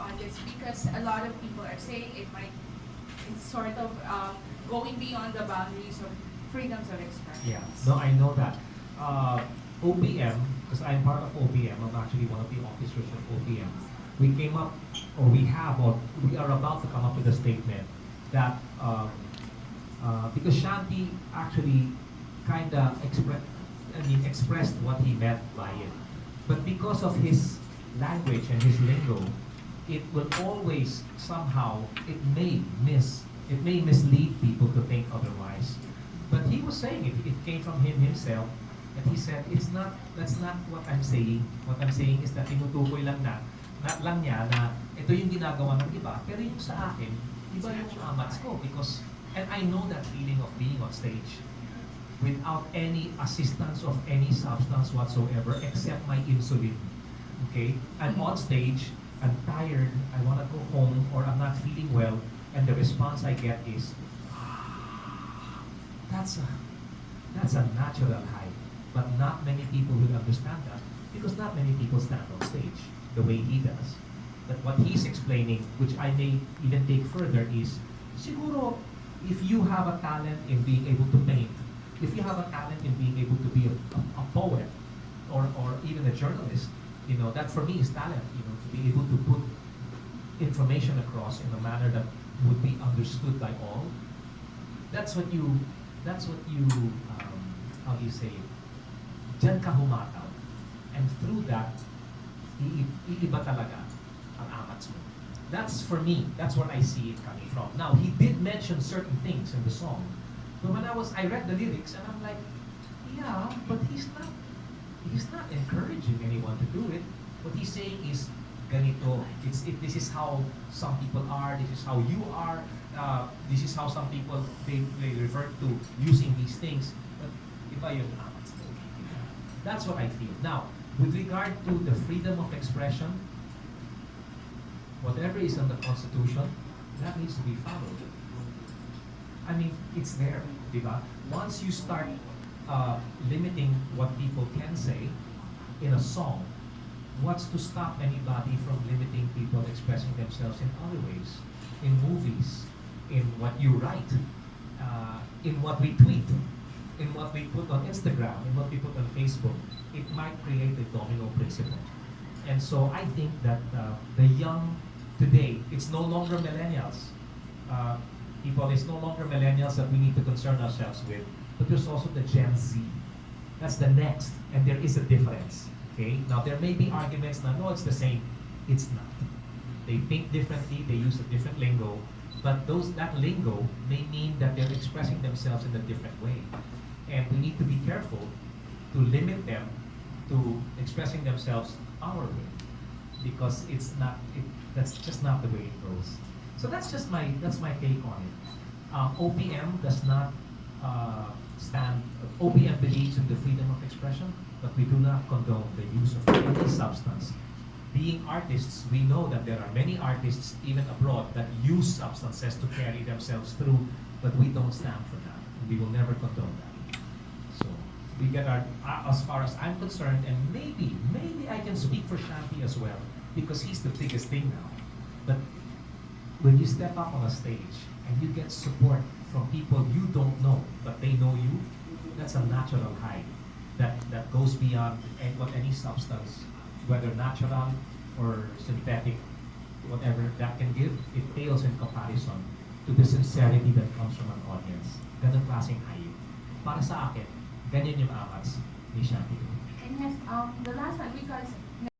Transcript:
on this because a lot of people are saying it's sort of going beyond the boundaries of freedoms of expression. Yeah, no, I know that. OPM, because I'm part of OPM, I'm actually one of the officers of OPM. We came up, or we have, or we are about to come up with a statement that because Shanti actually kind of expressed what he meant by it, but because of his language and his lingo, it will always somehow it may mislead people to think otherwise. But he was saying it came from him himself, and he said that's not what I'm saying. What I'm saying is that tinutukoy lang niya na ito yung ginagawa ng iba, pero yung sa akin, iba yung amats ko because and I know that feeling of being on stage without any assistance of any substance whatsoever except my insulin. Okay? I'm on stage, I'm tired, I want to go home, or I'm not feeling well, and the response I get is, that's a natural high. But not many people will understand that because not many people stand on stage the way he does. But what he's explaining, which I may even take further, is siguro if you have a talent in being able to paint, if you have a talent in being able to be a poet or even a journalist, you know, that for me is talent, you know, to be able to put information across in a manner that would be understood by all. That's what you, how do you say it? Diyan ka humataw. And through that, iiba talaga ang amats mo. That's for me, that's where I see it coming from. Now, he did mention certain things in the song, but when I read the lyrics and I'm like, yeah, but he's not encouraging anyone to do it. What he's saying is, ganito, this is how some people are, this is how you are, this is how some people, they refer to using these things, but iba yung amats mo. That's what I feel. Now, with regard to the freedom of expression, whatever is in the Constitution, that needs to be followed. I mean, it's there, diba? Once you start limiting what people can say in a song, what's to stop anybody from limiting people expressing themselves in other ways? In movies, in what you write, in what we tweet, in what we put on Instagram, in what we put on Facebook. It might create a domino principle. And so I think that the young today, it's no longer millennials. It's no longer millennials that we need to concern ourselves with, but there's also the Gen Z. That's the next, and there is a difference. Okay? Now there may be arguments that no, it's the same. It's not. They think differently, they use a different lingo, but that lingo may mean that they're expressing themselves in a different way. And we need to be careful to limit them to expressing themselves our way, because that's just not the way it goes. So that's my take on it. OPM does not OPM believes in the freedom of expression, but we do not condone the use of any substance. Being artists, we know that there are many artists even abroad that use substances to carry themselves through, but we don't stand for that. We will never condone that. So we get our, as far as I'm concerned, and maybe I can speak for Shanti as well, because he's the biggest thing now. But when you step up on a stage and you get support from people you don't know, but they know you, that's a natural high that goes beyond what any substance, whether natural or synthetic, whatever that can give. It pales in comparison to the sincerity that comes from an audience. Ganun klaseng high. Para sa akin, ganyan yung amats ni Shanti. And yes, the last one, because